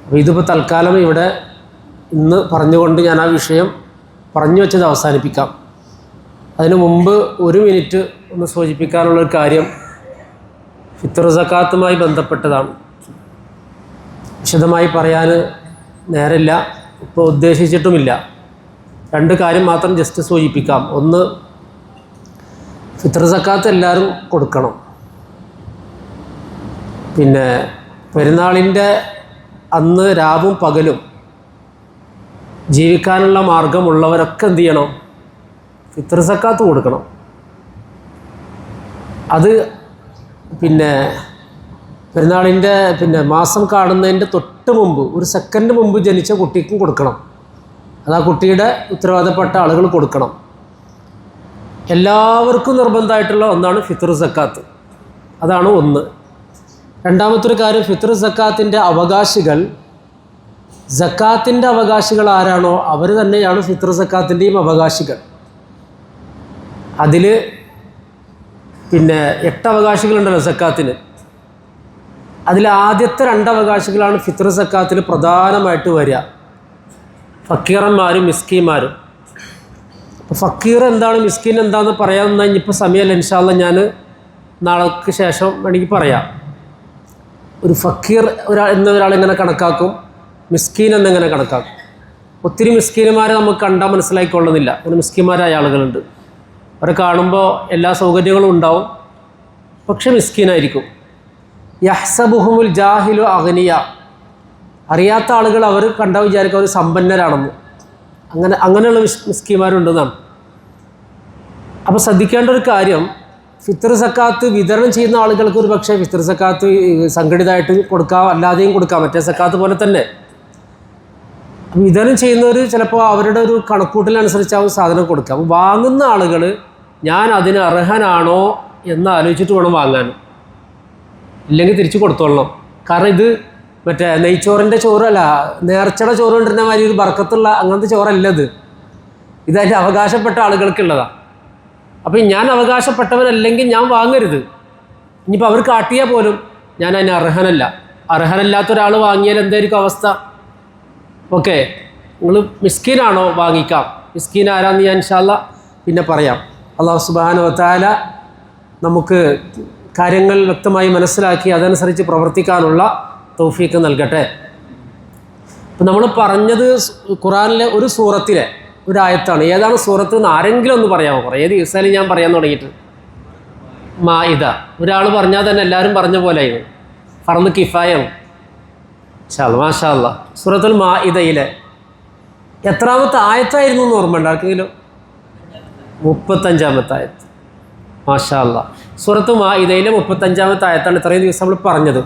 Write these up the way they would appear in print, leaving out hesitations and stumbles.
അപ്പോൾ ഇതിപ്പോൾ തൽക്കാലം ഇവിടെ ഇന്ന് പറഞ്ഞുകൊണ്ട് ഞാൻ ആ വിഷയം പറഞ്ഞു വെച്ചത് അവസാനിപ്പിക്കാം. അതിനു മുമ്പ് 1 മിനിറ്റ് ഒന്ന് സൂചിപ്പിക്കാനുള്ളൊരു കാര്യം ഫിത്ർ സക്കാത്തുമായി ബന്ധപ്പെട്ടതാണ്. വിശദമായി പറയാൻ നേരമില്ല, ഇപ്പോൾ ഉദ്ദേശിച്ചിട്ടുമില്ല. 2 കാര്യം മാത്രം ജസ്റ്റ് സൂചിപ്പിക്കാം. ഒന്ന്, ഫിത്ർ സക്കാത്ത് എല്ലാവരും കൊടുക്കണം. പിന്നെ പെരുന്നാളിൻ്റെ അന്ന് രാവും പകലും ജീവിക്കാനുള്ള മാർഗമുള്ളവരൊക്കെ എന്ത് ചെയ്യണം? ഫിത്ർ സക്കാത്ത് കൊടുക്കണം. അത് പിന്നെ പെരുന്നാളിൻ്റെ മാസം കാണുന്നതിൻ്റെ തൊട്ട് മുമ്പ് 1 സെക്കൻഡ് മുമ്പ് ജനിച്ച കുട്ടിക്കും കൊടുക്കണം. അത് ആ കുട്ടിയുടെ ഉത്തരവാദപ്പെട്ട ആളുകൾ കൊടുക്കണം. എല്ലാവർക്കും നിർബന്ധമായിട്ടുള്ള ഒന്നാണ് ഫിത്ർ സക്കാത്ത്. അതാണ് ഒന്ന്. രണ്ടാമത്തൊരു കാര്യം, ഫിത്ർ സക്കാത്തിൻ്റെ അവകാശികൾ, സക്കാത്തിൻ്റെ അവകാശികൾ ആരാണോ അവർ തന്നെയാണ് ഫിത്ർ സക്കാത്തിൻ്റെയും അവകാശികൾ. അതിൽ 8 അവകാശികളുണ്ടല്ലോ സക്കാത്തിന്. അതിൽ ആദ്യത്തെ 2 അവകാശികളാണ് ഫിത്ർ സക്കാത്തിൽ പ്രധാനമായിട്ട് വരിക, ഫക്കീറന്മാരും മിസ്കീന്മാരും. അപ്പോൾ ഫക്കീർ എന്താണ്, മിസ്കീൻ എന്താണെന്ന് പറയാമെന്ന് ഇനിയിപ്പോൾ സമയമല്ല, ഇൻഷാ അല്ലാഹ് ഞാൻ നാളേക്ക് ശേഷം വേണമെങ്കിൽ പറയാം. ഒരു ഫക്കീർ എന്നൊരാളെങ്ങനെ കണക്കാക്കും, മിസ്കീൻ എന്നെങ്ങനെ കണക്കാക്കും? ഒത്തിരി മിസ്കീന്മാരെ നമുക്ക് കണ്ടാൽ മനസ്സിലാക്കിക്കൊള്ളുന്നില്ല. അങ്ങനെ മിസ്കീന്മാരായ ആളുകളുണ്ട്. അവരെ കാണുമ്പോൾ എല്ലാ സൗകര്യങ്ങളും ഉണ്ടാവും, പക്ഷെ മിസ്കീനായിരിക്കും. യഹ്സബുഹുമുൽ ജാഹിലു അഗ്നിയ, അറിയാത്ത ആളുകൾ അവർ കണ്ടാൽ വിചാരിക്കും അവർ സമ്പന്നരാണെന്ന്. അങ്ങനെയുള്ള മിസ്കീന്മാരുണ്ടെന്നാണ്. അപ്പോൾ ശ്രദ്ധിക്കേണ്ട ഒരു കാര്യം, ഫിത്ർ സക്കാത്ത് വിതരണം ചെയ്യുന്ന ആളുകൾക്ക് ഒരു പക്ഷേ ഫിത്ർ സക്കാത്ത് സംഘടിതമായിട്ട് കൊടുക്കാം, അല്ലാതെയും കൊടുക്കാം, മറ്റേ സക്കാത്ത് പോലെ തന്നെ. വിതരണം ചെയ്യുന്നവർ ചിലപ്പോൾ അവരുടെ ഒരു കണക്കൂട്ടലനുസരിച്ചാവും സാധനം കൊടുക്കുക. അപ്പോൾ വാങ്ങുന്ന ആളുകൾ ഞാൻ അതിന് അർഹനാണോ എന്ന് ആലോചിച്ചിട്ട് വേണം വാങ്ങാൻ, ഇല്ലെങ്കിൽ തിരിച്ചു കൊടുത്തോളണം. കാരണം ഇത് മറ്റേ നെയ്ച്ചോറിൻ്റെ ചോറല്ല, നേർച്ചയുടെ ചോറ് കൊണ്ടിരുന്ന മാതിരി ഒരു ബർക്കത്തുള്ള അങ്ങനത്തെ ചോറല്ല ഇത്. ഇതതിൻ്റെ അവകാശപ്പെട്ട ആളുകൾക്കുള്ളതാണ്. അപ്പം ഞാൻ അവകാശപ്പെട്ടവനല്ലെങ്കിൽ ഞാൻ വാങ്ങരുത്. ഇനിയിപ്പോൾ അവർ കാട്ടിയാൽ പോലും ഞാൻ അതിന് അർഹനല്ലാത്ത ഒരാൾ വാങ്ങിയാൽ എന്തായിരിക്കും അവസ്ഥ? ഓക്കെ, നിങ്ങൾ മിസ്കീനാണോ വാങ്ങിക്കാം. മിസ്കീൻ ആരാന്ന് ഞാൻ ഇൻഷാ അല്ലാഹ് പിന്നെ പറയാം. അല്ലാഹു സുബ്ഹാനഹു വ തആല നമുക്ക് കാര്യങ്ങൾ വ്യക്തമായി മനസ്സിലാക്കി അതനുസരിച്ച് പ്രവർത്തിക്കാനുള്ള തൗഫീക്ക് നൽകട്ടെ. ഇപ്പം നമ്മൾ പറഞ്ഞത് ഖുർആനിലെ ഒരു സൂറത്തിലെ ഒരു ആയത്താണ്. ഏതാണ് സൂറത്ത് എന്ന് ആരെങ്കിലും ഒന്ന് പറയാമോ? കുറേ ദിവസമായാലും ഞാൻ പറയാൻ തുടങ്ങിയിട്ട്. മാഇദ. ഒരാൾ പറഞ്ഞാൽ തന്നെ എല്ലാവരും പറഞ്ഞ പോലെ ആയിരുന്നു. ഫർദ് കിഫായാണ്. മാഷാ അല്ലാഹ്. സൂറത്തുൽ മാഇദയിലെ എത്രാമത്തെ ആയത്തായിരുന്നു എന്ന് ഓർമ്മയുണ്ട് ആർക്കെങ്കിലും? 35-ാമത്തെ ആയത്ത്. മാഷാ അല്ലാഹ്. സൂറത്ത് മാഇദയിലെ 35-ാമത്തെ ആയത്താണ് ഇത്രയും ദിവസം നമ്മൾ പറഞ്ഞത്.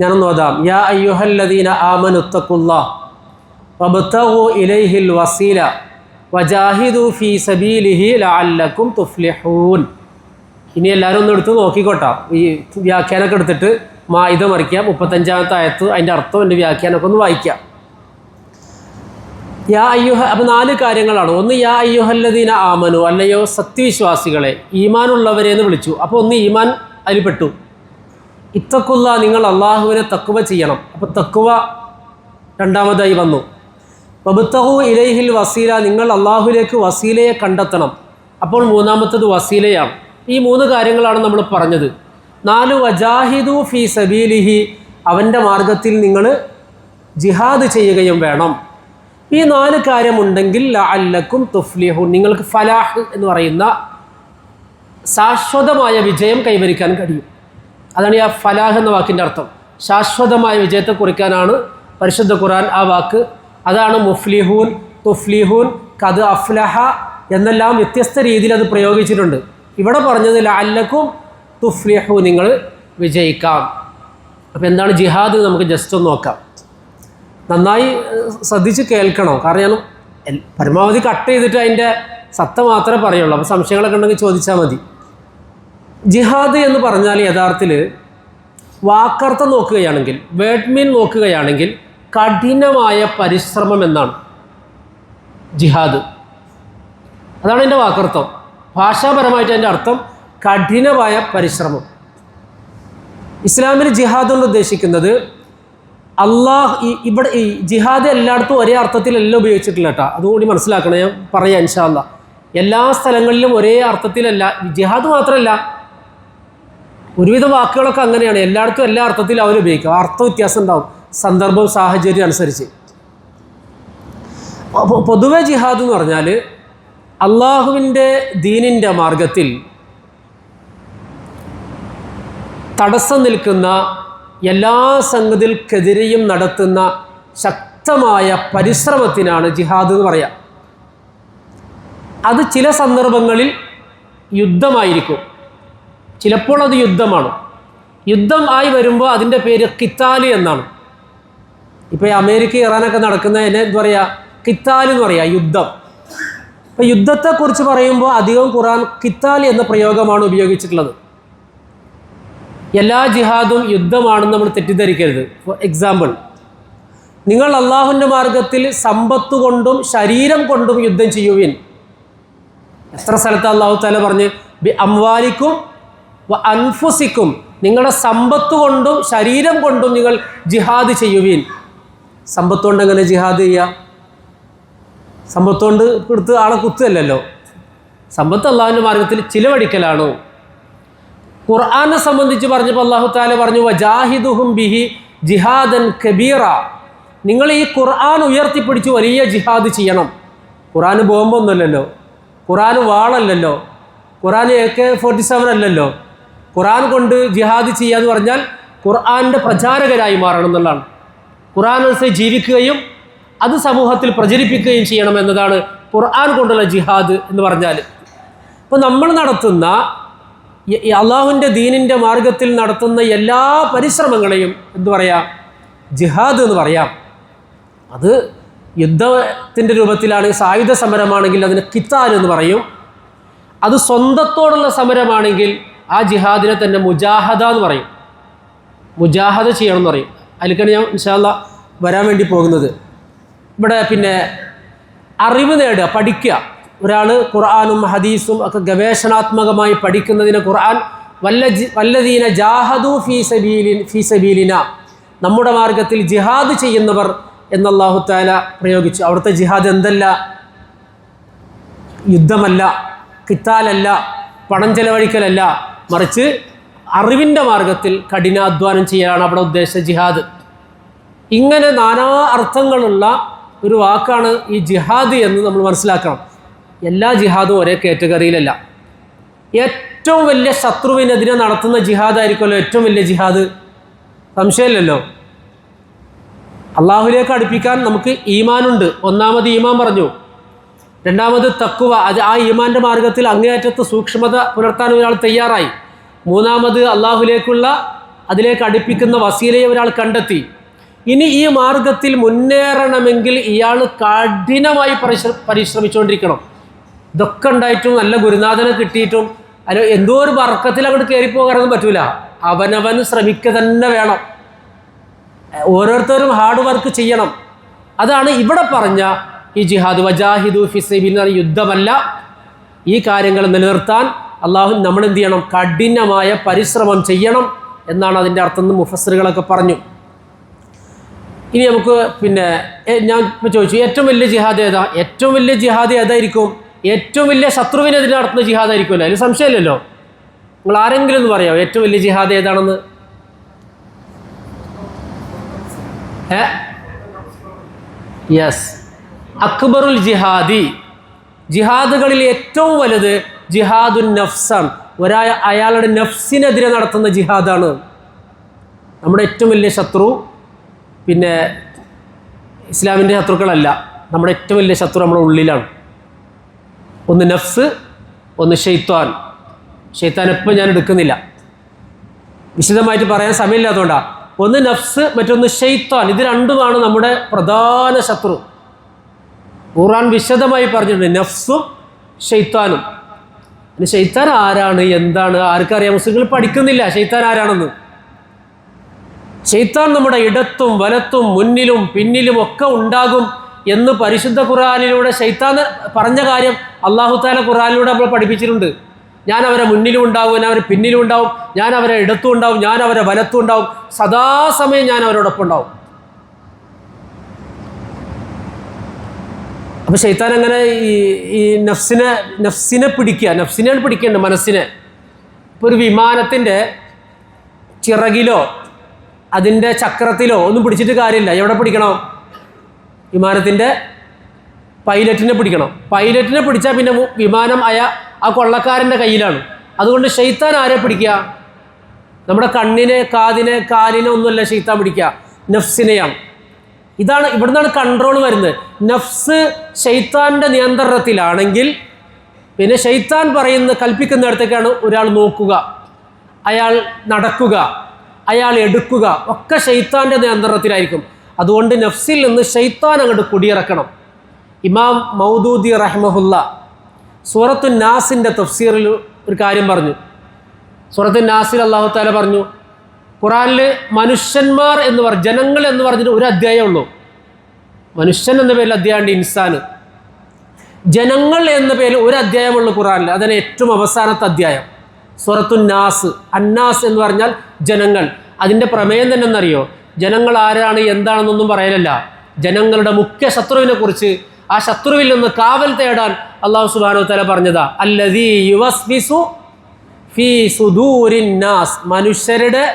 ഞാനൊന്ന് ഓതാം. യാ അയ്യുഹല്ലദീന ആമനുത്തഖുല്ലാഹ് വബ്തഗൂ ഇലൈഹിൽ വസീല വജാഹിദു ഫീ സബീലിഹി ലഅല്ലക്കും തുഫ്ലിഹൂൻ. ഇനി എല്ലാവരും ഒന്ന് എടുത്ത് നോക്കിക്കോട്ടാ. ഈ വ്യാഖ്യാനമൊക്കെ എടുത്തിട്ട് മാഇദ മറിക്കുക. 35-ാമത്തെ ആയത്ത്, അതിൻ്റെ അർത്ഥം എൻ്റെ വ്യാഖ്യാനമൊക്കെ ഒന്ന് വായിക്കാം. യാ അയ്യുഹ, അപ്പോൾ 4 കാര്യങ്ങളാണ്. ഒന്ന്, യാ അയ്യുഹല്ലദീന ആമനു, അല്ലയോ സത്യവിശ്വാസികളെ, ഈമാനുള്ളവരെ എന്ന് വിളിച്ചു. അപ്പോൾ ഒന്ന് ഈമാൻ അതിൽ പെട്ടു. ഇത്തഖുല്ലാ, നിങ്ങൾ അള്ളാഹുവിനെ തഖ്വ ചെയ്യണം. അപ്പോൾ തഖ്വ രണ്ടാമതായി വന്നു. വബ്തഗൂ ഇലൈഹിൽ വസീല, നിങ്ങൾ അള്ളാഹുവിലേക്ക് വസീലയെ കണ്ടെത്തണം. അപ്പോൾ മൂന്നാമത്തത് വസീലയാണ്. ഈ 3 കാര്യങ്ങളാണ് നമ്മൾ പറഞ്ഞത്. 4, വജാഹിദു ഫീ സബീലിഹി, അവൻ്റെ മാർഗത്തിൽ നിങ്ങൾ ജിഹാദ് ചെയ്യുകയും വേണം. ഈ 4 കാര്യമുണ്ടെങ്കിൽ ലഅല്ലക്കും തുഫ്ലിഹൂൻ, നിങ്ങൾക്ക് ഫലാഹ് എന്ന് പറയുന്ന ശാശ്വതമായ വിജയം കൈവരിക്കാൻ കഴിയും. അതാണ് ആ ഫലാഹ് എന്ന വാക്കിൻ്റെ അർത്ഥം. ശാശ്വതമായ വിജയത്തെ കുറിക്കാനാണ് പരിശുദ്ധ ഖുർആൻ ആ വാക്ക്. അതാണ് മുഫ്ലിഹൂൻ, തുഫ്ലിഹൂൻ, ഖദ് അഫ്ലഹ എന്നെല്ലാം വ്യത്യസ്ത രീതിയിൽ അത് പ്രയോഗിച്ചിട്ടുണ്ട്. ഇവിടെ പറഞ്ഞത് ലഅല്ലക്കും തുഫ്ലിഹൂൻ, നിങ്ങൾ വിജയിക്കാം. അപ്പോൾ എന്താണ് ജിഹാദ് നമുക്ക് ജസ്റ്റ് ഒന്ന് നോക്കാം. നന്നായി ശ്രദ്ധിച്ച് കേൾക്കണം. കാരണം ഞാൻ പരമാവധി കട്ട് ചെയ്തിട്ട് അതിൻ്റെ സത്ത മാത്രമേ പറയുള്ളൂ. അപ്പോൾ സംശയങ്ങളൊക്കെ ഉണ്ടെങ്കിൽ ചോദിച്ചാൽ മതി. ജിഹാദ് എന്ന് പറഞ്ഞാൽ യഥാർത്ഥത്തിൽ വാക്കർത്ഥം നോക്കുകയാണെങ്കിൽ, വേർഡ് മീൻ നോക്കുകയാണെങ്കിൽ കഠിനമായ പരിശ്രമം എന്നാണ് ജിഹാദ്. അതാണ് എൻ്റെ വാക്കർത്ഥം. ഭാഷാപരമായിട്ട് അതിൻ്റെ അർത്ഥം കഠിനമായ പരിശ്രമം. ഇസ്ലാമിൽ ജിഹാദ് കൊണ്ട് ഉദ്ദേശിക്കുന്നത് ഇവിടെ ഈ ജിഹാദ് എല്ലായിടത്തും ഒരേ അർത്ഥത്തിലല്ല ഉപയോഗിച്ചിട്ടില്ല കേട്ടോ, അതുകൂടി മനസ്സിലാക്കണം. ഞാൻ പറയാം ഇൻഷാ അല്ലാഹ്. എല്ലാ സ്ഥലങ്ങളിലും ഒരേ അർത്ഥത്തിലല്ല. ജിഹാദ് മാത്രമല്ല, ഒരുവിധ വാക്കുകളൊക്കെ അങ്ങനെയാണ്. എല്ലായിടത്തും എല്ലാ അർത്ഥത്തിലും അവർ ഉപയോഗിക്കുക. അർത്ഥ വ്യത്യാസം ഉണ്ടാവും സന്ദർഭം സാഹചര്യം അനുസരിച്ച്. പൊതുവെ ജിഹാദ് എന്ന് പറഞ്ഞാൽ അള്ളാഹുവിൻ്റെ ദീനിൻ്റെ മാർഗത്തിൽ തടസ്സം നിൽക്കുന്ന എല്ലാ സംഗതികൾക്കെതിരെയും നടത്തുന്ന ശക്തമായ പരിശ്രമത്തിനാണ് ജിഹാദ് എന്ന് പറയാം. അത് ചില സന്ദർഭങ്ങളിൽ യുദ്ധമായിരിക്കും, ചിലപ്പോൾ അത് യുദ്ധമാണ്. യുദ്ധം ആയി വരുമ്പോൾ അതിൻ്റെ പേര് ഖിത്താല് എന്നാണ്. ഇപ്പോൾ ഈ അമേരിക്ക ഇറാനൊക്കെ നടക്കുന്നതിനെ എന്താ പറയുക? ഖിത്താൽ എന്ന് പറയുക, യുദ്ധം. അപ്പോൾ യുദ്ധത്തെക്കുറിച്ച് പറയുമ്പോൾ അധികം ഖുർആൻ ഖിത്താൽ എന്ന പ്രയോഗമാണ് ഉപയോഗിച്ചിട്ടുള്ളത്. എല്ലാ ജിഹാദും യുദ്ധമാണെന്ന് നമ്മൾ തെറ്റിദ്ധരിക്കരുത്. ഫോർ എക്സാമ്പിൾ, നിങ്ങൾ അള്ളാഹുവിൻ്റെ മാർഗത്തിൽ സമ്പത്ത് കൊണ്ടും ശരീരം കൊണ്ടും യുദ്ധം ചെയ്യുവിൻ. എത്ര സ്ഥലത്ത് അള്ളാഹു തആല പറഞ്ഞ് ബി അംവാലിക്കും വ അൻഫുസിക്കും, നിങ്ങളുടെ സമ്പത്ത് കൊണ്ടും ശരീരം കൊണ്ടും നിങ്ങൾ ജിഹാദ് ചെയ്യുവിൻ. സമ്പത്ത് കൊണ്ട് എങ്ങനെ ജിഹാദ് ചെയ്യുക? സമ്പത്ത് കൊണ്ട് കൊടുത്ത് ആളെ കുത്തുകയല്ലല്ലോ. സമ്പത്ത് അള്ളാഹുവിൻ്റെ മാർഗത്തിൽ ചിലവഴിക്കലാണോ? ഖുർആനെ സംബന്ധിച്ച് പറഞ്ഞപ്പോൾ അള്ളാഹു തആല പറഞ്ഞു വജാഹിദുഹും ബിഹി ജിഹാദൻ കബീറ, നിങ്ങൾ ഈ ഖുർആൻ ഉയർത്തിപ്പിടിച്ച് വലിയ ജിഹാദ് ചെയ്യണം. ഖുർആൻ ബോംബൊന്നുമല്ലല്ലോ, ഖുർആൻ വാളല്ലല്ലോ, ഖുർആൻ AK-47 അല്ലല്ലോ. ഖുർആൻ കൊണ്ട് ജിഹാദ് ചെയ്യുക എന്ന് പറഞ്ഞാൽ ഖുർആൻ്റെ പ്രചാരകരായി മാറണം എന്നുള്ളതാണ്. ഖുർആൻ അനുസരിച്ച് ജീവിക്കുകയും അത് സമൂഹത്തിൽ പ്രചരിപ്പിക്കുകയും ചെയ്യണം എന്നതാണ് ഖുർആൻ കൊണ്ടുള്ള ജിഹാദ് എന്ന് പറഞ്ഞാൽ. അപ്പോൾ നമ്മൾ നടത്തുന്ന അള്ളാഹുവിൻ്റെ ദീനിൻ്റെ മാർഗത്തിൽ നടത്തുന്ന എല്ലാ പരിശ്രമങ്ങളെയും എന്തു പറയാം? ജിഹാദ് എന്ന് പറയാം. അത് യുദ്ധത്തിൻ്റെ രൂപത്തിലാണ്, സായുധ സമരമാണെങ്കിൽ അതിന് ഖിത്താൽ എന്ന് പറയും. അത് സ്വന്തത്തോടുള്ള സമരമാണെങ്കിൽ ആ ജിഹാദിനെ തന്നെ മുജാഹദ എന്ന് പറയും. മുജാഹദ ചെയ്യണം എന്ന് പറയും. അതിലേക്കാണ് ഞാൻ ഇൻഷാ അല്ലാഹ് വരാൻ വേണ്ടി പോകുന്നത്. ഇവിടെ പിന്നെ അറിവ് നേടുക, പഠിക്കുക. ഒരാൾ ഖുർആനും ഹദീസും ഒക്കെ ഗവേഷണാത്മകമായി പഠിക്കുന്നതിന് ഖുർആൻ വല്ലദീന ജാഹദു ഫീ സബീലിന, നമ്മുടെ മാർഗത്തിൽ ജിഹാദ് ചെയ്യുന്നവർ എന്ന് അല്ലാഹു തആല പ്രയോഗിച്ചു. അവിടുത്തെ ജിഹാദ് എന്തല്ല? യുദ്ധമല്ല, ഖിത്താലല്ല, പണം ചെലവഴിക്കലല്ല, മറിച്ച് അറിവിൻ്റെ മാർഗത്തിൽ കഠിനാധ്വാനം ചെയ്യാനാണ് അവിടെ ഉദ്ദേശിച്ച ജിഹാദ്. ഇങ്ങനെ നാനാ അർത്ഥങ്ങളുള്ള ഒരു വാക്കാണ് ഈ ജിഹാദ് എന്ന് നമ്മൾ മനസ്സിലാക്കണം. എല്ലാ ജിഹാദും ഒരേ കാറ്റഗറിയിലല്ല. ഏറ്റവും വലിയ ശത്രുവിനെതിരെ നടത്തുന്ന ജിഹാദായിരിക്കുമല്ലോ ഏറ്റവും വലിയ ജിഹാദ്, സംശയമില്ലല്ലോ. അള്ളാഹുലേക്ക് അടുപ്പിക്കാൻ നമുക്ക് ഈമാനുണ്ട്. ഒന്നാമത് ഈമാൻ പറഞ്ഞു, രണ്ടാമത് തഖ്വ, അത് ആ ഈമാൻ്റെ മാർഗത്തിൽ അങ്ങേയറ്റത്ത് സൂക്ഷ്മത പുലർത്താൻ ഒരാൾ തയ്യാറായി. മൂന്നാമത് അള്ളാഹുലേക്കുള്ള അതിലേക്ക് അടുപ്പിക്കുന്ന വസീലയെ ഒരാൾ കണ്ടെത്തി. ഇനി ഈ മാർഗത്തിൽ മുന്നേറണമെങ്കിൽ ഇയാൾ കഠിനമായി പരിശ്രമിച്ചുകൊണ്ടിരിക്കണം. ഇതൊക്കെ ഉണ്ടായിട്ടും നല്ല ഗുരുനാഥനെ കിട്ടിയിട്ടും അല്ല എന്തോ ഒരു ബർക്കത്തിൽ അങ്ങോട്ട് കയറിപ്പോകാനൊന്നും പറ്റൂല. അവനവൻ ശ്രമിക്കുക തന്നെ വേണം. ഓരോരുത്തരും ഹാർഡ് വർക്ക് ചെയ്യണം. അതാണ് ഇവിടെ പറഞ്ഞ ഈ ജിഹാദ്. വജാഹിദു ഫി സബീലിൽ എന്ന് യുദ്ധമല്ല. ഈ കാര്യങ്ങൾ നിലനിർത്താൻ അള്ളാഹു നമ്മൾ എന്ത് ചെയ്യണം? കഠിനമായ പരിശ്രമം ചെയ്യണം എന്നാണ് അതിൻ്റെ അർത്ഥം എന്ന് മുഫസ്സിറുകളൊക്കെ പറഞ്ഞു. ഇനി നമുക്ക് പിന്നെ ഞാൻ ചോദിച്ചു, ഏറ്റവും വലിയ ജിഹാദ് ഏതാ? ഏറ്റവും വലിയ ജിഹാദ് ഏതായിരിക്കും? ഏറ്റവും വലിയ ശത്രുവിനെതിരെ നടത്തുന്ന ജിഹാദായിരിക്കുമല്ലോ, അതിൽ സംശയമില്ലല്ലോ. നിങ്ങൾ ആരെങ്കിലും ഒന്ന് പറയാമോ ഏറ്റവും വലിയ ജിഹാദ് ഏതാണെന്ന്? യെസ്, അക്ബറുൽ ജിഹാദി, ജിഹാദുകളിൽ ഏറ്റവും വലുത് ജിഹാദുൻ നഫ്സാണ്. അയാളുടെ നഫ്സിനെതിരെ നടത്തുന്ന ജിഹാദാണ്. നമ്മുടെ ഏറ്റവും വലിയ ശത്രു പിന്നെ ഇസ്ലാമിൻ്റെ ശത്രുക്കളല്ല, നമ്മുടെ ഏറ്റവും വലിയ ശത്രു നമ്മുടെ ഉള്ളിലാണ്. ഒന്ന് നഫ്സ്, ഒന്ന് ഷെയ്ത്താൻ. ഷെയ്ത്താൻ എപ്പോൾ ഞാൻ എടുക്കുന്നില്ല, വിശദമായിട്ട് പറയാൻ സമയമില്ലാത്തതുകൊണ്ടാണ്. ഒന്ന് നഫ്സ്, മറ്റൊന്ന് ഷെയ്ത്താൻ. ഇത് രണ്ടുമാണ് നമ്മുടെ പ്രധാന ശത്രു. ഖുർആൻ വിശദമായി പറഞ്ഞിട്ടുണ്ട് നഫ്സും ഷെയ്ത്താനും. പിന്നെ ഷെയ്ത്താൻ ആരാണ്, എന്താണ്, ആർക്കറിയാം? മുസ്ലിങ്ങൾ പഠിക്കുന്നില്ല ഷെയ്ത്താൻ ആരാണെന്ന്. ഷെയ്ത്താൻ നമ്മുടെ ഇടത്തും വലത്തും മുന്നിലും പിന്നിലും ഒക്കെ ഉണ്ടാകും എന്ന് പരിശുദ്ധ ഖുർആനിലൂടെ ഷെയ്ത്താൻ പറഞ്ഞ കാര്യം അല്ലാഹു തആല ഖുർആനിലൂടെ നമ്മൾ പഠിപ്പിച്ചിട്ടുണ്ട്. ഞാൻ അവരെ മുന്നിലും ഉണ്ടാവും, ഞാൻ അവരെ പിന്നിലും ഉണ്ടാവും, ഞാൻ അവരെ ഇടത്തും ഉണ്ടാവും, ഞാൻ അവരെ വലത്തും ഉണ്ടാവും, സദാസമയം ഞാൻ അവരോടൊപ്പം ഉണ്ടാവും. അപ്പോൾ ശൈത്താൻ അങ്ങനെ ഈ നഫ്സിനെ പിടിക്കുക, നഫ്സിനെയാണ് പിടിക്കേണ്ടത്, മനസ്സിനെ. ഇപ്പോൾ ഒരു വിമാനത്തിൻ്റെ ചിറകിലോ അതിൻ്റെ ചക്രത്തിലോ ഒന്നും പിടിച്ചിട്ട് കാര്യമില്ല. എവിടെ പിടിക്കണം? വിമാനത്തിൻ്റെ പൈലറ്റിനെ പിടിക്കണം. പൈലറ്റിനെ പിടിച്ചാൽ പിന്നെ വിമാനം ആ കൊള്ളക്കാരൻ്റെ കയ്യിലാണ്. അതുകൊണ്ട് ശൈത്താൻ ആരെ പിടിക്കുക? നമ്മുടെ കണ്ണിനെ, കാതിനെ, കാലിനെ ഒന്നുമല്ല ശൈത്താൻ പിടിക്കുക, നഫ്സിനെയാണ്. ഇവിടുന്നാണ് കൺട്രോൾ വരുന്നത്. നഫ്സ് ശൈത്താൻ്റെ നിയന്ത്രണത്തിലാണെങ്കിൽ പിന്നെ ശൈത്താൻ കൽപ്പിക്കുന്നിടത്തേക്കാണ് ഒരാൾ നോക്കുക, അയാൾ നടക്കുക, അയാൾ എടുക്കുക, ഒക്കെ ശൈത്താൻ്റെ നിയന്ത്രണത്തിലായിരിക്കും. അതുകൊണ്ട് നഫ്സിൽ നിന്ന് ശൈത്താൻ അങ്ങോട്ട് കുടിയിറക്കണം. ഇമാം മൗദൂദി റഹ്മഹുല്ല സൂറത്തു നാസിൻ്റെ തഫ്സീറിൽ ഒരു കാര്യം പറഞ്ഞു. സൂറത്തു നാസിൽ അല്ലാഹു തആല പറഞ്ഞു, ഖുറാനിൽ മനുഷ്യന്മാർ എന്ന് ജനങ്ങൾ എന്ന് പറഞ്ഞിട്ട് ഒരു അധ്യായം ഉള്ളൂ. മനുഷ്യൻ എന്ന പേരിൽ അധ്യായമുണ്ട്, ഇൻസാന്. ജനങ്ങൾ എന്ന പേരിൽ ഒരു അധ്യായമുള്ളൂ ഖുറാനിൽ. അതിന് ഏറ്റവും അവസാനത്തെ അധ്യായം സൂറത്തു നാസ്. അന്നാസ് എന്ന് പറഞ്ഞാൽ ജനങ്ങൾ. അതിൻ്റെ പ്രമേയം തന്നെ എന്നറിയോ? ജനങ്ങൾ ആരാണ് എന്താണെന്നൊന്നും പറയലല്ല, ജനങ്ങളുടെ മുഖ്യ ശത്രുവിനെ കുറിച്ച്, ആ ശത്രുവിൽ നിന്ന് കാവൽ തേടാൻ അല്ലാഹു സുബ്ഹാനഹു വ തആല പറഞ്ഞതാ. അല്ലദീ യുവസ്വിസു ഫീ സുദൂരിൻ നാസ്, മനുഷ്യരുടെ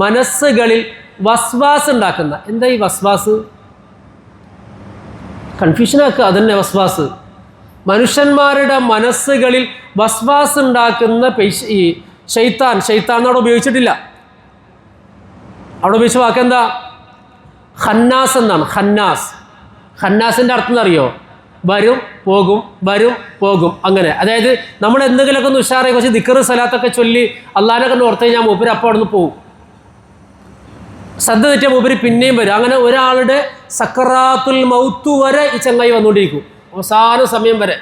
മനസ്സുകളിൽ വസ്വാസ് ഉണ്ടാക്കുന്ന. എന്താ ഈ വസ്വാസ്? കൺഫ്യൂഷനാക്കുക, അതന്നെ വസ്വാസ്. മനുഷ്യന്മാരുടെ മനസ്സുകളിൽ വസ്വാസ് ഉണ്ടാക്കുന്ന ഈ ശൈത്താൻ അവിടെ ഉപയോഗിച്ചിട്ടില്ല. അവിടെ ഉപയോഗിച്ച വാക്കെന്താ? ഖന്നാസ് എന്നാണ്. ഖന്നാസിൻ്റെ അർത്ഥം എന്നറിയോ? വരും പോകും, വരും പോകും, അങ്ങനെ. അതായത് നമ്മൾ എന്തെങ്കിലുമൊക്കെ ഒന്ന് ഉഷാറായി കുറച്ച് ദിക്ർ സലാത്തൊക്കെ ചൊല്ലി അള്ളാഹിനെ കണ്ട് ഓർത്ത് കഴിഞ്ഞാൽ മൂപ്പര് അപ്പോൾ അവിടെ നിന്ന് പോകും. ശ്രദ്ധ തെറ്റിയ മൂപ്പര് പിന്നെയും വരും. അങ്ങനെ ഒരാളുടെ സക്കറാത്തുൽ മൗത്ത് വരെ ഈ ചങ്ങായി വന്നുകൊണ്ടിരിക്കും, അവസാന സമയം വരെ.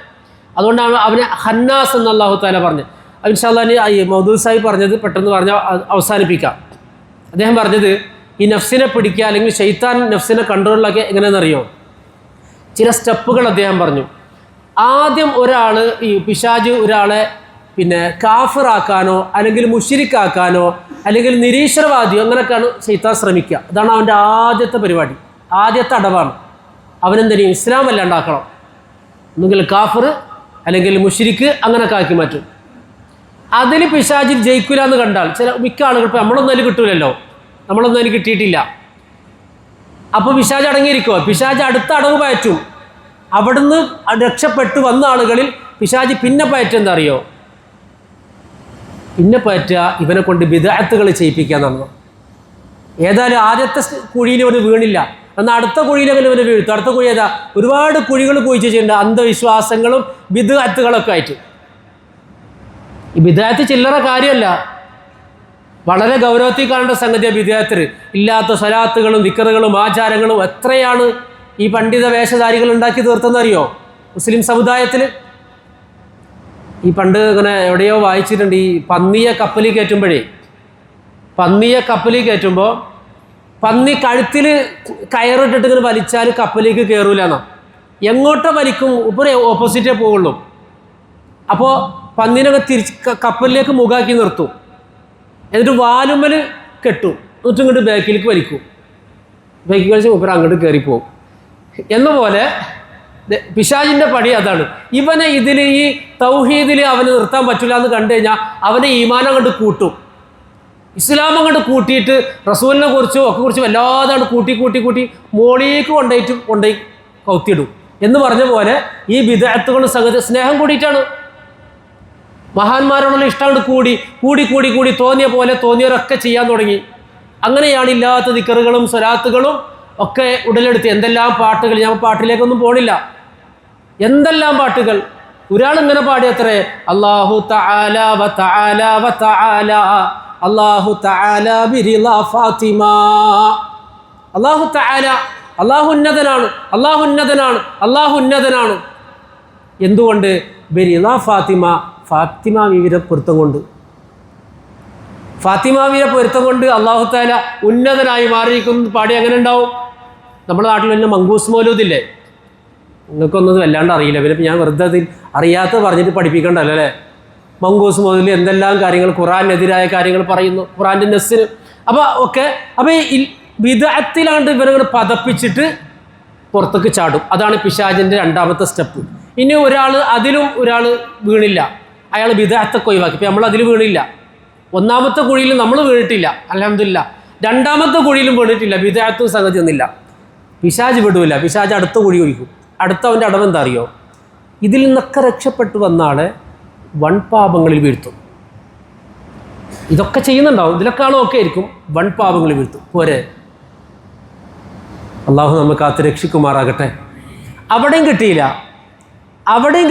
അതുകൊണ്ടാണ് അവനെ ഖന്നാസ് എന്ന് അല്ലാഹു തആല പറഞ്ഞത്. ഇൻഷാ അല്ലാഹ് ഈ മൗദൂദ് സാഹിബ് പറഞ്ഞത് പെട്ടെന്ന് പറഞ്ഞാൽ അവസാനിപ്പിക്കാം. അദ്ദേഹം പറഞ്ഞത് ഈ നഫ്സിനെ പിടിക്കുക അല്ലെങ്കിൽ ശൈത്താൻ നഫ്സിനെ കൺട്രോളിലാക്കി എങ്ങനെയെന്നറിയോ? ചില സ്റ്റെപ്പുകൾ അദ്ദേഹം പറഞ്ഞു. ആദ്യം ഈ പിശാച് ഒരാളെ പിന്നെ കാഫിറാക്കാനോ അല്ലെങ്കിൽ മുശ്രിക്കാക്കാനോ അല്ലെങ്കിൽ നിരീശ്വരവാദിയോ അങ്ങനെയൊക്കെയാണ് ശൈത്താൻ ശ്രമിക്കുക. അതാണ് അവൻ്റെ ആദ്യത്തെ പരിപാടി, ആദ്യത്തെ അടവാണ്. അവനെന്തെങ്കിലും ഇസ്ലാം അല്ലാണ്ടാക്കണം, ഒന്നുകിൽ കാഫിർ അല്ലെങ്കിൽ മുശ്രിക്ക് അങ്ങനെയൊക്കെ ആക്കി മാറ്റും. അതിൽ പിശാചിൽ ജയിക്കില്ല എന്ന് കണ്ടാൽ മിക്ക ആളുകൾ ഇപ്പോൾ നമ്മളൊന്നും അതിൽ കിട്ടൂലല്ലോ, നമ്മളൊന്നും അതിൽ കിട്ടിയിട്ടില്ല. അപ്പോൾ പിശാച് അടങ്ങിയിരിക്കുമോ? പിശാച് അടുത്ത അടവ് പയറ്റും. അവിടുന്ന് രക്ഷപ്പെട്ടു വന്ന ആളുകളിൽ പിശാച് പിന്നെ പയറ്റെന്താ അറിയോ? പിന്നെ പയറ്റുക ഇവനെ കൊണ്ട് ബിദ്അത്തുകൾ ചെയ്യിപ്പിക്കുക എന്നാണ്. ഏതായാലും ആദ്യത്തെ കുഴിയിൽ ഇവന് വീണില്ല, എന്നാൽ അടുത്ത കുഴിയിലെങ്കിലും ഇവന് വീഴ്ത്തു. അടുത്ത കുഴി ഏതാ? ഒരുപാട് കുഴികൾ കുഴിച്ച് വെച്ചിട്ടുണ്ട്, അന്ധവിശ്വാസങ്ങളും ബിദ്അത്തുകളൊക്കെ ആയിട്ട്. ഈ ബിദ്അത്ത് ചില്ലറ കാര്യമല്ല, വളരെ ഗൗരവത്തിൽ കാണേണ്ട സംഗതിയാണ് ബിദ്അത്ത്. ഇല്ലാത്ത സ്വലാത്തുകളും ദിക്റുകളും ആചാരങ്ങളും എത്രയാണ് ഈ പണ്ഡിത വേഷധാരികൾ ഉണ്ടാക്കി തീർത്തെന്നറിയോ? മുസ്ലിം സമുദായത്തിൽ ഈ പണ്ട് ഇങ്ങനെ എവിടെയോ വായിച്ചിട്ടുണ്ട്, ഈ പന്നിയെ കപ്പലിൽ കയറ്റുമ്പോൾ പന്നി കഴുത്തിൽ കയറിട്ടിട്ട് ഇങ്ങനെ വലിച്ചാൽ കപ്പലിലേക്ക് കയറൂല എന്നാ. എങ്ങോട്ടോ വലിക്കും, ഇപ്പോൾ ഓപ്പോസിറ്റേ പോവുള്ളൂ. അപ്പോൾ പന്നിനൊക്കെ കപ്പലിലേക്ക് മുഖാക്കി നിർത്തും, എന്നിട്ട് വാലുമ്മൽ കെട്ടും, എന്നിട്ട് ഇങ്ങോട്ട് ബാക്കിലേക്ക് വലിക്കും. ബാക്കിൽ വലിച്ച് മൂപ്പർ അങ്ങോട്ട് കയറിപ്പോവും. എന്ന പോലെ പിശാചിൻ്റെ പണി അതാണ്. ഇവനെ ഈ തൗഹീദിൽ അവന് നിർത്താൻ പറ്റില്ല എന്ന് കണ്ടു കഴിഞ്ഞാൽ അവനെ ഈമാൻ അങ്ങോട്ട് കൂട്ടും, ഇസ്ലാം അങ്ങോട്ട് കൂട്ടിയിട്ട് റസൂലിനെ കുറിച്ചും ഒക്കെ കുറിച്ച് വല്ലാതാണ് കൂട്ടി മോളിലേക്ക് കൊണ്ടുപോയി കൗത്തിയിടും. എന്ന് പറഞ്ഞ പോലെ ഈ ബിദ്അത്തുകളും സംഗതി സ്നേഹം കൂടിയിട്ടാണ്. മഹാന്മാരോടുള്ള ഇഷ്ടം കൂടി തോന്നിയ പോലെ തോന്നിയവരൊക്കെ ചെയ്യാൻ തുടങ്ങി. അങ്ങനെയാണ് ഇല്ലാത്ത ദിക്റുകളും സ്വലാത്തുകളും ഒക്കെ ഉടലെടുത്ത്. എന്തെല്ലാം പാട്ടുകൾ, ഞാൻ പാട്ടിലേക്കൊന്നും പോണില്ല, എന്തെല്ലാം പാട്ടുകൾ. ഒരാളിങ്ങനെ പാടിയത്രേ, അല്ലാഹു തആല വ തആല വ തആല, അല്ലാഹു തആല ബിറിളാ ഫാത്തിമ. അല്ലാഹു തആല, അല്ലാഹു ഉന്നതനാണ്, അല്ലാഹു ഉന്നതനാണ്. എന്തുകൊണ്ട്? ബിറിളാ ഫാത്തിമ, ഫാത്തിമ ബീവിയുടെ പൊരുത്തം കൊണ്ട്. ഫാത്തിമ ബീവിയുടെ പൊരുത്തം കൊണ്ട് അല്ലാഹു തആല ഉന്നതനായി മാറിയിരിക്കുന്നത് പാടി എങ്ങനെ ഉണ്ടാവും? നമ്മുടെ നാട്ടിൽ തന്നെ മങ്കൂസ് മൗലൂദില്ലേ, നിങ്ങൾക്കൊന്നും വല്ലാണ്ട് അറിയില്ല. പിന്നെ ഞാൻ വെറുതെ അതിൽ അറിയാത്ത പറഞ്ഞിട്ട് പഠിപ്പിക്കണ്ടല്ലോ അല്ലേ. മങ്കൂസ് മൗലൂദിൽ എന്തെല്ലാം കാര്യങ്ങൾ, ഖുറാനെതിരായ കാര്യങ്ങൾ പറയുന്നു, ഖുറാൻ്റെ നസ്സിന്. അപ്പോൾ ഈ ബിദ്അത്തിലാണ്ട് ഇവരങ്ങൾ പതപ്പിച്ചിട്ട് പുറത്തേക്ക് ചാടും. അതാണ് പിശാചിൻ്റെ രണ്ടാമത്തെ സ്റ്റെപ്പ്. ഇനി അതിലും ഒരാൾ വീണില്ല, അയാൾ ബിദ്അത്തൊക്കെ ഒഴിവാക്കി. ഇപ്പം നമ്മൾ അതിൽ വീണില്ല, ഒന്നാമത്തെ കുഴിയിൽ നമ്മൾ വീണിട്ടില്ല, അൽഹംദുലില്ലാഹ്. രണ്ടാമത്തെ കുഴിയിലും വീണിട്ടില്ല, ബിദ്അത്തും സംഗതി ഒന്നില്ല. പിശാച് വിടൂല, പിശാച് അടുത്ത കുഴി ഒഴിക്കും. അടുത്തവൻ്റെ അടവ് എന്താ അറിയോ? ഇതിൽ നിന്നൊക്കെ രക്ഷപ്പെട്ടു വന്ന ആളെ വൺപാപങ്ങളിൽ വീഴ്ത്തും. ഇതൊക്കെ ചെയ്യുന്നുണ്ടാവും, ഇതിലൊക്കെ ആളും ഒക്കെ ആയിരിക്കും, വൺപാപങ്ങളിൽ വീഴ്ത്തും. പോരെ, അള്ളാഹു നമ്മെ കാത്ത് രക്ഷിക്കുമാറാകട്ടെ. അവിടെയും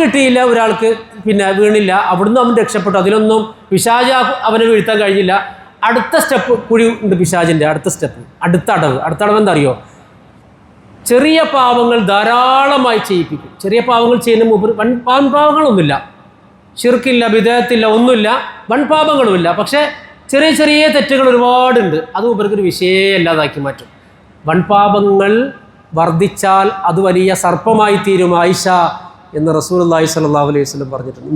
കിട്ടിയില്ല ഒരാൾക്ക്, പിന്നെ വീണില്ല, അവിടുന്ന് അവൻ രക്ഷപ്പെട്ടു. അതിലൊന്നും പിശാച് അവനെ വീഴ്ത്താൻ കഴിഞ്ഞില്ല. അടുത്ത സ്റ്റെപ്പ് കുഴി ഉണ്ട് പിശാചിൻ്റെ, അടുത്ത സ്റ്റെപ്പ്, അടുത്ത അടവ് എന്താ അറിയോ? ചെറിയ പാപങ്ങൾ ധാരാളമായി ചെയ്യിപ്പിക്കും. ചെറിയ പാപങ്ങൾ ചെയ്യുന്ന മുമ്പ് വൻപാപങ്ങളൊന്നുമില്ല, ശിർക്കില്ല, ബിദഅത്തില്ല, ഒന്നുമില്ല, വൻപാപങ്ങളുമില്ല. പക്ഷേ ചെറിയ ചെറിയ തെറ്റുകൾ ഒരുപാടുണ്ട്. അത് ഉപരിക്കൊരു വിഷയമല്ലാതാക്കി മാറ്റും. വൻപാപങ്ങൾ വർദ്ധിച്ചാൽ അത് വലിയ സർപ്പമായി തീരും ആയിഷ എന്ന് റസൂലുള്ളാഹി സ്വല്ലല്ലാഹു അലൈഹി വസല്ലം പറഞ്ഞിട്ടുണ്ട്.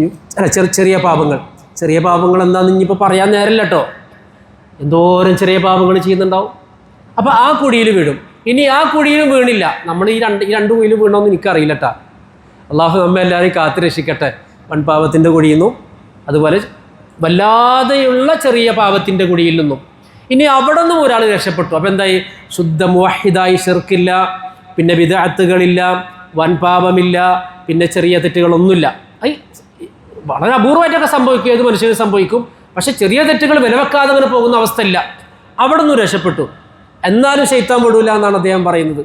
ചെറിയ പാപങ്ങൾ എന്താണെന്ന് ഇനിയിപ്പോൾ പറയാൻ നേരമില്ല കേട്ടോ. എന്തോരം ചെറിയ പാപങ്ങൾ ചെയ്യുന്നുണ്ടാവും. അപ്പോൾ ആ കുഴിയിൽ വീഴും. ഇനി ആ കുഴിയിലും വീണില്ല, നമ്മൾ ഈ രണ്ട് കുഴിയിൽ വീണോന്ന് എനിക്കറിയില്ല കേട്ടോ. അള്ളാഹു നമ്മെ എല്ലാവരെയും കാത്ത് രക്ഷിക്കട്ടെ വൻപാപത്തിൻ്റെ കുഴിയിൽ നിന്നും, അതുപോലെ വല്ലാതെയുള്ള ചെറിയ പാപത്തിൻ്റെ കുഴിയിൽ നിന്നും. ഇനി അവിടെ നിന്നും ഒരാൾ രക്ഷപ്പെട്ടു. അപ്പോൾ എന്തായി? ശുദ്ധ മുവഹിദായി, ശിർക്കില്ല, പിന്നെ ബിദ്അത്തുകളില്ല, വൻപാപമില്ല, പിന്നെ ചെറിയ തെറ്റുകളൊന്നുമില്ല. വളരെ അപൂർവമായിട്ടൊക്കെ സംഭവിക്കും, ഏത് മനുഷ്യന് സംഭവിക്കും. പക്ഷെ ചെറിയ തെറ്റുകൾ വിലവെക്കാതെ അങ്ങനെ പോകുന്ന അവസ്ഥയില്ല. അവിടെ നിന്നും രക്ഷപ്പെട്ടു. എന്നാലും ശൈത്താൻ വിടൂല എന്നാണ് അദ്ദേഹം പറയുന്നത്.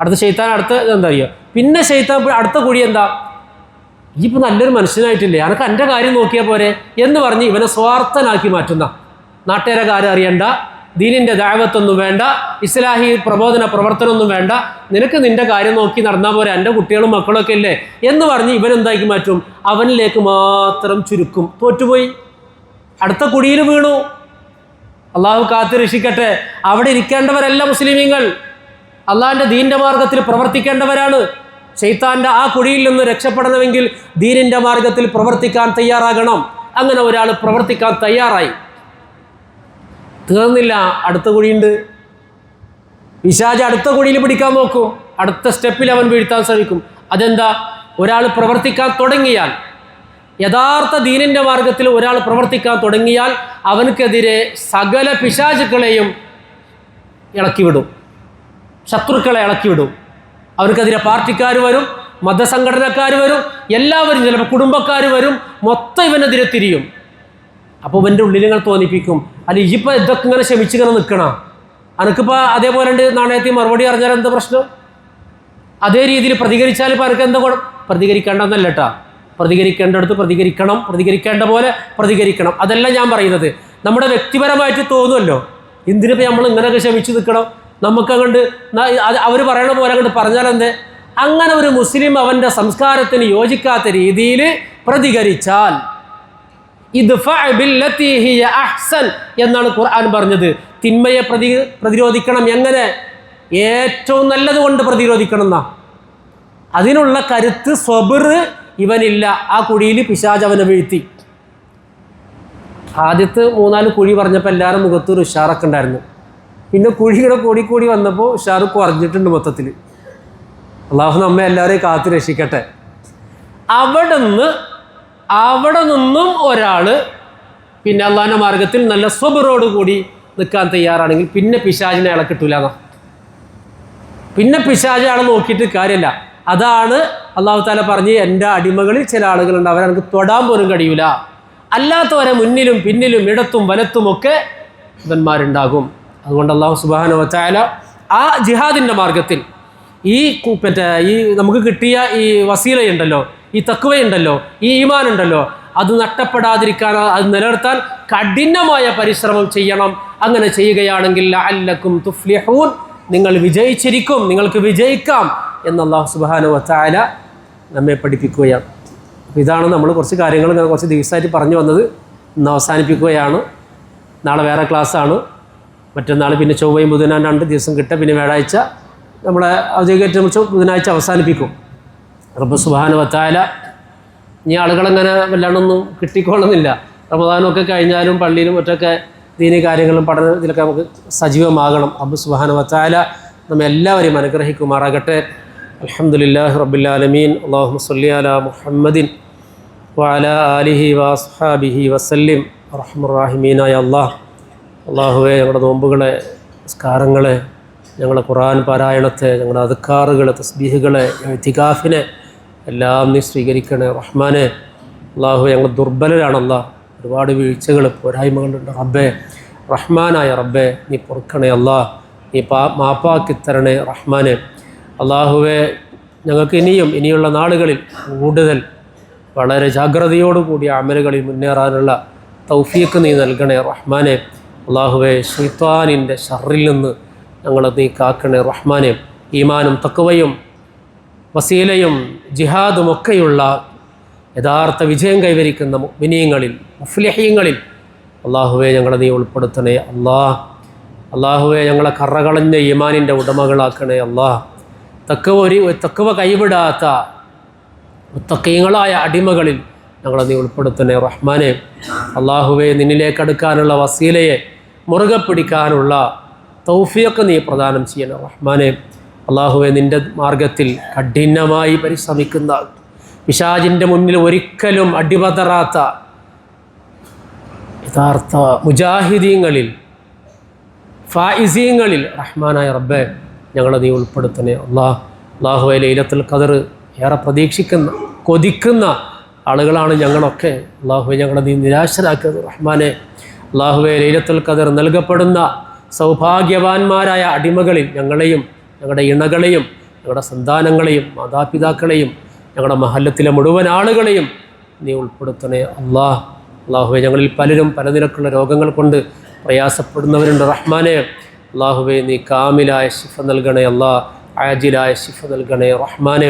അടുത്ത എന്താ പറയുക? പിന്നെ ശൈത്താൻ അടുത്ത കുഴി എന്താ? ഇപ്പോൾ നല്ലൊരു മനുഷ്യനായിട്ടില്ലേ, അനക്ക് എൻ്റെ കാര്യം നോക്കിയാൽ പോരെ എന്ന് പറഞ്ഞ് ഇവനെ സ്വാർത്ഥനാക്കി മാറ്റുന്ന, നാട്ടുകാരെ കാര്യം അറിയണ്ട, ദീനിൻ്റെ ദഅവത്തൊന്നും വേണ്ട, ഇസ്ലാഹി പ്രബോധന പ്രവർത്തനമൊന്നും വേണ്ട, നിനക്ക് നിൻ്റെ കാര്യം നോക്കി നടന്നാൽ പോരെ, എൻ്റെ കുട്ടികളും മക്കളൊക്കെ ഇല്ലേ എന്ന് പറഞ്ഞ് ഇവനെന്താക്കി മാറ്റും? അവനിലേക്ക് മാത്രം ചുരുക്കും. തോറ്റുപോയി, അടുത്ത കുഴിയിൽ വീണു. അള്ളാഹു കാത്ത് രക്ഷിക്കട്ടെ. അവിടെ ഇരിക്കേണ്ടവരല്ല മുസ്ലിമീങ്ങൾ, അള്ളാഹിൻ്റെ ദീനിൻ്റെ മാർഗത്തിൽ പ്രവർത്തിക്കേണ്ടവരാണ്. ശൈത്താൻ്റെ ആ കുഴിയിൽ നിന്ന് രക്ഷപ്പെടണമെങ്കിൽ ദീനിൻ്റെ മാർഗത്തിൽ പ്രവർത്തിക്കാൻ തയ്യാറാകണം. അങ്ങനെ ഒരാൾ പ്രവർത്തിക്കാൻ തയ്യാറായി, തീർന്നില്ല, അടുത്ത കുഴിയുണ്ട്. പിശാച് അടുത്ത കുഴിയിൽ പിടിക്കാൻ നോക്കും, അടുത്ത സ്റ്റെപ്പിൽ അവൻ വീഴ്ത്താൻ ശ്രമിക്കും. അതെന്താ? ഒരാൾ പ്രവർത്തിക്കാൻ തുടങ്ങിയാൽ, യഥാർത്ഥ ദീനിൻ്റെ മാർഗത്തിൽ ഒരാൾ പ്രവർത്തിക്കാൻ തുടങ്ങിയാൽ അവനക്കെതിരെ സകല പിശാചുക്കളെയും ഇളക്കിവിടും, ശത്രുക്കളെ ഇളക്കിവിടും. അവർക്കെതിരെ പാർട്ടിക്കാർ വരും, മതസംഘടനക്കാർ വരും, എല്ലാവരും, ചിലപ്പോൾ കുടുംബക്കാർ വരും, മൊത്തം ഇവനെതിരെ തിരിയും. അപ്പോൾ ഇവൻ്റെ ഉള്ളിൽ നിങ്ങൾ തോന്നിപ്പിക്കും, അല്ല ഇജിപ്പോൾ ഇതൊക്കെ ഇങ്ങനെ ക്ഷമിച്ചിങ്ങനെ നിൽക്കണം, അനക്കിപ്പോൾ അതേപോലെ ഉണ്ട് നാണയത്തിൽ മറുപടി അറിഞ്ഞാൽ എന്താ പ്രശ്നം? അതേ രീതിയിൽ പ്രതികരിച്ചാൽ ഇപ്പോൾ അനക്ക് എന്താ പ്രതികരിക്കേണ്ടെന്നല്ല കേട്ടോ. പ്രതികരിക്കേണ്ടടുത്ത് പ്രതികരിക്കണം, പ്രതികരിക്കേണ്ട പോലെ പ്രതികരിക്കണം. അതല്ല ഞാൻ പറയുന്നത്. നമ്മുടെ വ്യക്തിപരമായിട്ട് തോന്നുമല്ലോ, എന്തിനിപ്പോൾ നമ്മൾ ഇങ്ങനെയൊക്കെ ക്ഷമിച്ച് നിൽക്കണം, നമുക്കങ്ങോട്ട് അവർ പറയണ പോലെ അങ്ങോട്ട് പറഞ്ഞാൽ എന്തേ? അങ്ങനെ ഒരു മുസ്ലിം അവൻ്റെ സംസ്കാരത്തിന് യോജിക്കാത്ത രീതിയിൽ പ്രതികരിച്ചാൽ എന്നാണ് ഖുർആൻ പറഞ്ഞത്. തിന്മയെ പ്രതിരോധിക്കണം. എങ്ങനെ? ഏറ്റവും നല്ലതുകൊണ്ട് പ്രതിരോധിക്കണം എന്നാ. അതിനുള്ള കരുത്ത്, സ്വബർ ഇവനില്ല. ആ കുഴിയിൽ പിശാച് അവനെ വീഴ്ത്തി. ആദ്യത്തെ 3-4 കുഴി പറഞ്ഞപ്പോൾ എല്ലാവരും മുഖത്തൊരു ഉഷാറൊക്കെ ഉണ്ടായിരുന്നു. പിന്നെ കുഴിയുടെ കൂടി വന്നപ്പോൾ ഉഷാറ് കുറഞ്ഞിട്ടുണ്ട് മൊത്തത്തിൽ. അള്ളാഹു നമ്മെ എല്ലാവരെയും കാത്തു രക്ഷിക്കട്ടെ. അവിടെ നിന്നും ഒരാൾ പിന്നെ അള്ളാഹിൻ്റെ മാർഗത്തിൽ നല്ല സ്വബറോട് കൂടി നിൽക്കാൻ തയ്യാറാണെങ്കിൽ പിന്നെ പിശാചിനെ അയാളെ കിട്ടൂല എന്നാ. പിന്നെ പിശാച് ആളെ നോക്കിയിട്ട് കാര്യമില്ല. അതാണ് അള്ളാഹു താല പറഞ്ഞ്, എൻ്റെ അടിമകളിൽ ചില ആളുകളുണ്ട്, അവരെനിക്ക് തൊടാൻ പോലും കഴിയൂല, അല്ലാത്തവരെ മുന്നിലും പിന്നിലും ഇടത്തും വലത്തുമൊക്കെ ഇവന്മാരുണ്ടാകും. അതുകൊണ്ട് അള്ളാഹു സുബ്ഹാനഹു വ തആല ആ ജിഹാദിൻ്റെ മാർഗത്തിൽ ഈ നമുക്ക് കിട്ടിയ ഈ വസീലയുണ്ടല്ലോ, ഈ തഖ്വയുണ്ടല്ലോ, ഈ ഈമാൻ ഉണ്ടല്ലോ, അത് നഷ്ടപ്പെടാതിരിക്കാൻ, അത് നിലനിർത്താൻ കഠിനമായ പരിശ്രമം ചെയ്യണം. അങ്ങനെ ചെയ്യുകയാണെങ്കിൽ ലഅല്ലക്കും തുഫ്ലിഹൂൻ, നിങ്ങൾ വിജയിച്ചിരിക്കും, നിങ്ങൾക്ക് വിജയിക്കാം എന്ന് അല്ലാഹു സുബ്ഹാനഹു വ തആല നമ്മെ പഠിപ്പിക്കുകയാണ്. ഇതാണ് നമ്മൾ കുറച്ച് കാര്യങ്ങൾ കുറച്ച് ദിവസമായിട്ട് പറഞ്ഞു വന്നത്. ഇന്ന് അവസാനിപ്പിക്കുകയാണ്. നാളെ വേറെ ക്ലാസ്സാണ്. മറ്റന്നാൾ പിന്നെ ചൊവ്വയും ബുധനാണ് 2 ദിവസം കിട്ടുക. പിന്നെ വ്യാഴാഴ്ച നമ്മളെ ഔദ്യോഗികമായിട്ട് ബുധനാഴ്ച അവസാനിപ്പിക്കും. റബ്ബ് സുബ്ഹാനഹു വ തആല ഇനി ആളുകളങ്ങനെ വല്ലാണ്ടൊന്നും കിട്ടിക്കൊള്ളുന്നില്ല. റമദാനൊക്കെ കഴിഞ്ഞാലും പള്ളിയിലും മറ്റൊക്കെ ദീനി കാര്യങ്ങളും പഠനം ഇതിലൊക്കെ നമുക്ക് സജീവമാകണം. റബ്ബ് സുബ്ഹാനഹു വ തആല നമ്മെ എല്ലാവരെയും അനുഗ്രഹിക്കുമാറാകട്ടെ. അൽഹംദുലില്ലാഹി റബ്ബിൽ ആലമീൻ. അല്ലാഹുമ്മ സ്വല്ലി അലാ മുഹമ്മദിൻ വഅലാ ആലിഹി വഅസ്ഹാബിഹി വസല്ലിം. അർഹമർ റഹീമീനായ അല്ലാഹുവേ, ഞങ്ങളുടെ നോമ്പുകളെ, നിസ്കാരങ്ങളെ, ഞങ്ങളുടെ ഖുർആൻ പാരായണത്തെ, ഞങ്ങളുടെ അദ്കാറുകളെ, തസ്ബീഹുകളെ, ഇഅ്തികാഫിനെ എല്ലാം നീ സ്വീകരിക്കണേ റഹ്മാനെ. അല്ലാഹു, ഞങ്ങൾ ദുർബലരാണല്ലോ, ഒരുപാട് വീഴ്ചകൾ, പോരായ്മകളുണ്ട് റബ്ബേ. റഹ്മാനായ റബ്ബേ, നീ പൊറുക്കണേ നീ മാപ്പാക്കി തരണേ റഹ്മാനെ. അല്ലാഹുവേ, ഞങ്ങൾക്ക് ഇനിയുള്ള നാളുകളിൽ കൂടുതൽ വളരെ ജാഗ്രതയോടുകൂടിയ അമലുകളിൽ മുന്നേറാനുള്ള തൗഫീഖ് നീ നൽകണേ റഹ്മാനെ. അല്ലാഹുവേ, ശൈത്വാനിൻ്റെ ശർറിൽ നിന്ന് ഞങ്ങളെ നീ കാക്കണേ റഹ്മാനെ. ഈമാനും തഖ്വയും വസീലയും ജിഹാദും ഒക്കെയുള്ള യഥാർത്ഥ വിജയം കൈവരിക്കുന്ന മുഅ്മിനീങ്ങളിൽ, മുഫ്ലിഹീങ്ങളിൽ അല്ലാഹുവേ ഞങ്ങളെ നീ ഉൾപ്പെടുത്തണേ അല്ലാഹുവേ, ഞങ്ങളെ കറകളഞ്ഞ ഈമാനിൻ്റെ ഉടമകളാക്കണേ തഖ്വ കൈവിടാത്ത മുത്തഖീങ്ങളായ അടിമകളിൽ ഞങ്ങളെ നീ ഉൾപ്പെടുത്തണേ റഹ്മാനെ. അല്ലാഹുവേ, നിന്നിലേക്ക് അടുക്കാനുള്ള വസീലയെ മുറുകെ പിടിക്കാനുള്ള തൗഫീഖ് നീ പ്രദാനം ചെയ്യണം റഹ്മാനെ. അല്ലാഹുവേ, നിൻ്റെ മാർഗത്തിൽ കഠിനമായി പരിശ്രമിക്കുന്ന, പിശാചിൻ്റെ മുന്നിൽ ഒരിക്കലും അടിപതറാത്ത യഥാർത്ഥ മുജാഹിദീങ്ങളിൽ, ഫായിസീങ്ങളിൽ റഹ്മാനായ റബ്ബേ ഞങ്ങളെ നീ ഉൾപ്പെടുത്തണേ അല്ലാഹുവേ, ലൈലത്തുൽ ഖദർ ഏറെ പ്രതീക്ഷിക്കുന്ന, കൊതിക്കുന്ന ആളുകളാണ് ഞങ്ങളൊക്കെ. അല്ലാഹുവേ, ഞങ്ങളെ നീ നിരാശരാക്കരുത് റഹ്മാനെ. അല്ലാഹുവേ, ലൈലത്തുൽ ഖദർ നൽകപ്പെടുന്ന സൗഭാഗ്യവാന്മാരായ അടിമകളിൽ ഞങ്ങളെയും, ഞങ്ങളുടെ ഇണകളെയും, ഞങ്ങളുടെ സന്താനങ്ങളെയും, മാതാപിതാക്കളെയും, ഞങ്ങളുടെ മഹല്ലത്തിലെ മുഴുവൻ ആളുകളെയും നീ ഉൾപ്പെടുത്തണേ അല്ലാഹുവേ, ഞങ്ങളിൽ പലരും പല നിരക്കുള്ള രോഗങ്ങൾ കൊണ്ട് പ്രയാസപ്പെടുന്നവരുണ്ട് റഹ്മാനെ. അല്ലാഹുവേ, നീ കാമിലായ ശിഫ നൽകണേ ആജിലായ ശിഫ നൽകണേ റഹ്മാനെ.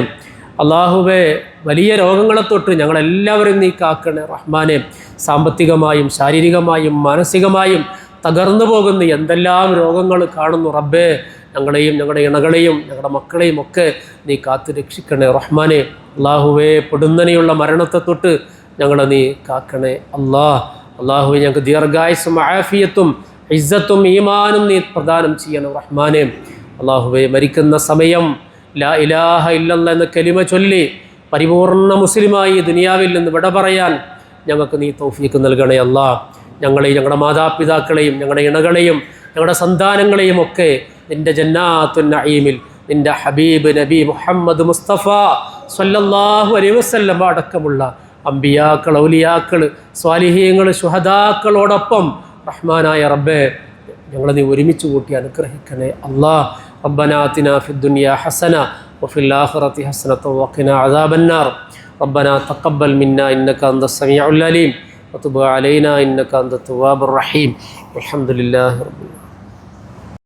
അല്ലാഹുവേ, വലിയ രോഗങ്ങളെ തൊട്ട് ഞങ്ങളെല്ലാവരും നീ കാക്കണേ റഹ്മാനെ. സാമ്പത്തികമായും ശാരീരികമായും മാനസികമായും തകർന്നു പോകുന്ന എന്തെല്ലാം രോഗങ്ങൾ കാണുന്നു റബ്ബേ, ഞങ്ങളെയും ഞങ്ങളുടെ ഇണകളെയും ഞങ്ങളുടെ മക്കളെയും ഒക്കെ നീ കാത്തു രക്ഷിക്കണേ റഹ്മാനെ. അല്ലാഹുവേ, പൊടുന്നനെയുള്ള മരണത്തെ തൊട്ട് ഞങ്ങളെ നീ കാക്കണേ അല്ലാഹുവേ, ഞങ്ങൾക്ക് ദീർഘായുസ്സും ആഫിയത്തും ഇസ്സത്തും ഈമാനും നീ പ്രദാനം ചെയ്യണം റഹ്മാനെ. അല്ലാഹുവേ, മരിക്കുന്ന സമയം ലാ ഇലാഹ ഇല്ലല്ലാഹ് എന്ന കലിമ ചൊല്ലി പരിപൂർണ്ണ മുസ്ലിമായി ദുനിയാവിൽ നിന്ന് വിട പറയാൻ ഞങ്ങൾക്ക് നീ തൗഫീഖ് നൽകണേ ഞങ്ങളെയും ഞങ്ങളുടെ മാതാപിതാക്കളെയും ഞങ്ങളുടെ ഇണകളെയും ഞങ്ങളുടെ സന്താനങ്ങളെയും ഒക്കെ നിൻ്റെ ജന്നാത്തുൻ നഈമിൽ, നിൻ്റെ ഹബീബ് നബി മുഹമ്മദ് മുസ്തഫ സ്വല്ലല്ലാഹു അലൈഹി വസല്ലം അടക്കമുള്ള അമ്പിയാക്കൾ, ഔലിയാക്കൾ, സ്വാലിഹീങ്ങൾ, ശുഹദാക്കളോടൊപ്പം റഹ്മാനായ റബ്ബേ ഞങ്ങളെ നീ ഒരുമിച്ച് കൂട്ടി അനുഗ്രഹിക്കണേ റബ്ബനാ ആതിനാ ഫിദ്ദുനിയാ ഹസന വഫിൽ ആഖിറതി ഹസനത വഖിനാ അദാബന്നാർ. റബ്ബനാ തഖബ്ബൽ മിന്നാ ഇന്നക അൻതസ് സമീഉൽ അലീം വതുബ് അലൈനാ ഇന്നക അൻതത് തവ്വാബുർ റഹീം. അൽഹംദുലില്ലാഹി റബ്ബിൽ